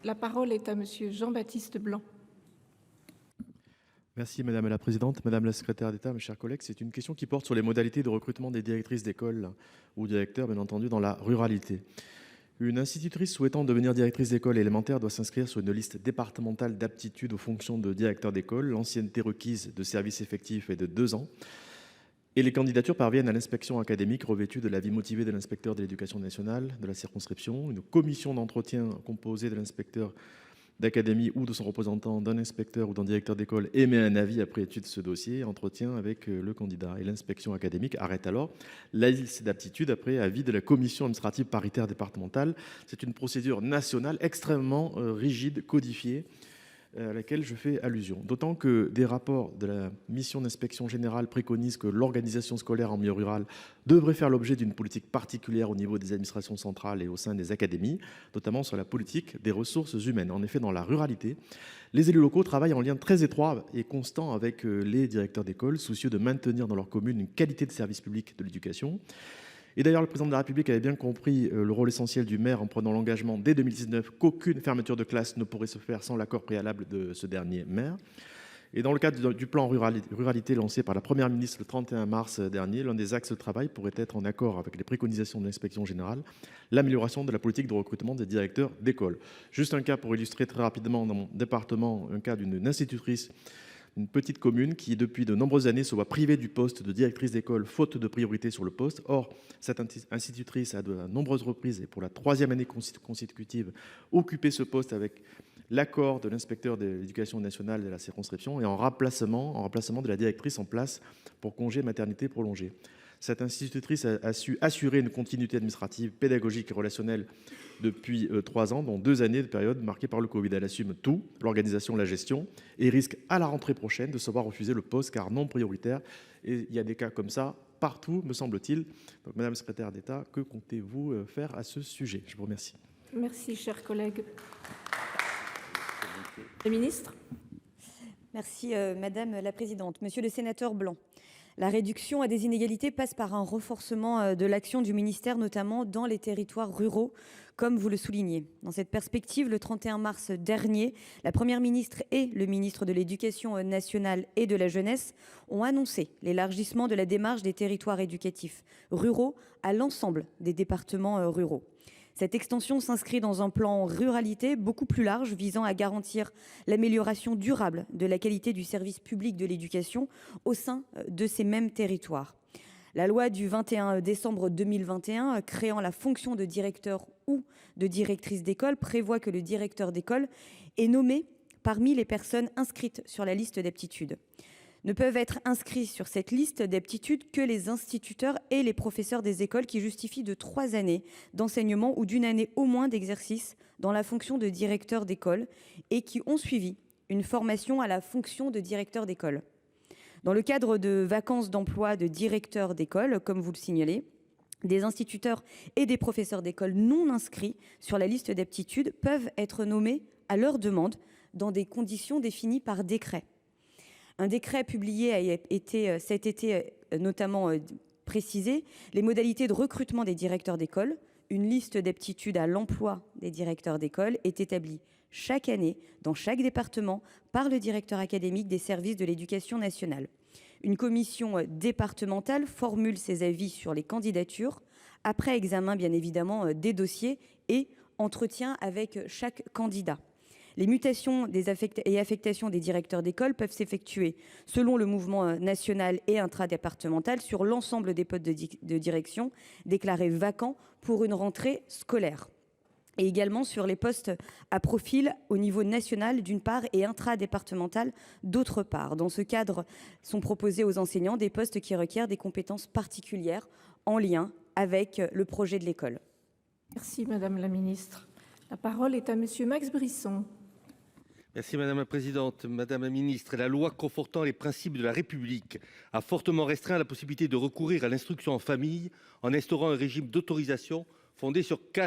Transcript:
La parole est à Monsieur Jean-Baptiste Blanc. Merci Madame la Présidente, Madame la Secrétaire d'État, mes chers collègues. C'est une question qui porte sur les modalités de recrutement des directrices d'école ou directeurs, bien entendu, dans la ruralité. Une institutrice souhaitant devenir directrice d'école élémentaire doit s'inscrire sur une liste départementale d'aptitude aux fonctions de directeur d'école. L'ancienneté requise de service effectif est de 2 ans. Et les candidatures parviennent à l'inspection académique revêtue de l'avis motivé de l'inspecteur de l'éducation nationale de la circonscription. Une commission d'entretien composée de l'inspecteur d'académie ou de son représentant, d'un inspecteur ou d'un directeur d'école émet un avis après étude de ce dossier, entretien avec le candidat. Et l'inspection académique arrête alors la liste d'aptitude après avis de la commission administrative paritaire départementale. C'est une procédure nationale extrêmement rigide, codifiée, à laquelle je fais allusion. D'autant que des rapports de la mission d'inspection générale préconisent que l'organisation scolaire en milieu rural devrait faire l'objet d'une politique particulière au niveau des administrations centrales et au sein des académies, notamment sur la politique des ressources humaines. En effet, dans la ruralité, les élus locaux travaillent en lien très étroit et constant avec les directeurs d'école, soucieux de maintenir dans leur commune une qualité de service public de l'éducation. Et d'ailleurs, le président de la République avait bien compris le rôle essentiel du maire en prenant l'engagement dès 2019 qu'aucune fermeture de classe ne pourrait se faire sans l'accord préalable de ce dernier maire. Et dans le cadre du plan ruralité lancé par la Première ministre le 31 mars dernier, l'un des axes de travail pourrait être, en accord avec les préconisations de l'inspection générale, l'amélioration de la politique de recrutement des directeurs d'école. Juste un cas pour illustrer très rapidement dans mon département, un cas d'une institutrice, une petite commune qui, depuis de nombreuses années, se voit privée du poste de directrice d'école faute de priorité sur le poste. Or, cette institutrice a de nombreuses reprises et pour la 3e année consécutive occupé ce poste avec l'accord de l'inspecteur de l'éducation nationale de la circonscription et en remplacement de la directrice en place pour congé maternité prolongé. Cette institutrice a su assurer une continuité administrative, pédagogique et relationnelle depuis 3 ans, dont 2 années de période marquée par le Covid. Elle assume tout, l'organisation, la gestion, et risque à la rentrée prochaine de se voir refuser le poste car non prioritaire. Et il y a des cas comme ça partout, me semble-t-il. Donc, Madame la Secrétaire d'État, que comptez-vous faire à ce sujet? Je vous remercie. Merci, cher collègue. Le ministre. Merci, Madame la Présidente. Monsieur le sénateur Blanc, la réduction des inégalités passe par un renforcement de l'action du ministère, notamment dans les territoires ruraux, comme vous le soulignez. Dans cette perspective, le 31 mars dernier, la Première ministre et le ministre de l'Éducation nationale et de la jeunesse ont annoncé l'élargissement de la démarche des territoires éducatifs ruraux à l'ensemble des départements ruraux. Cette extension s'inscrit dans un plan ruralité beaucoup plus large visant à garantir l'amélioration durable de la qualité du service public de l'éducation au sein de ces mêmes territoires. La loi du 21 décembre 2021 créant la fonction de directeur ou de directrice d'école prévoit que le directeur d'école est nommé parmi les personnes inscrites sur la liste d'aptitude. Ne peuvent être inscrits sur cette liste d'aptitudes que les instituteurs et les professeurs des écoles qui justifient de 3 années d'enseignement ou d'1 année au moins d'exercice dans la fonction de directeur d'école et qui ont suivi une formation à la fonction de directeur d'école. Dans le cadre de vacances d'emploi de directeur d'école, comme vous le signalez, des instituteurs et des professeurs d'école non inscrits sur la liste d'aptitudes peuvent être nommés à leur demande dans des conditions définies par décret. Un décret publié a été cet été notamment précisé les modalités de recrutement des directeurs d'école. Une liste d'aptitudes à l'emploi des directeurs d'école est établie chaque année dans chaque département par le directeur académique des services de l'éducation nationale. Une commission départementale formule ses avis sur les candidatures après examen bien évidemment des dossiers et entretien avec chaque candidat. Les mutations et affectations des directeurs d'école peuvent s'effectuer selon le mouvement national et intradépartemental sur l'ensemble des postes de direction déclarés vacants pour une rentrée scolaire. Et également sur les postes à profil au niveau national d'une part et intradépartemental d'autre part. Dans ce cadre, sont proposés aux enseignants des postes qui requièrent des compétences particulières en lien avec le projet de l'école. Merci, Madame la Ministre. La parole est à Monsieur Max Brisson. Merci Madame la Présidente. Madame la Ministre, la loi confortant les principes de la République a fortement restreint la possibilité de recourir à l'instruction en famille en instaurant un régime d'autorisation fondé sur 4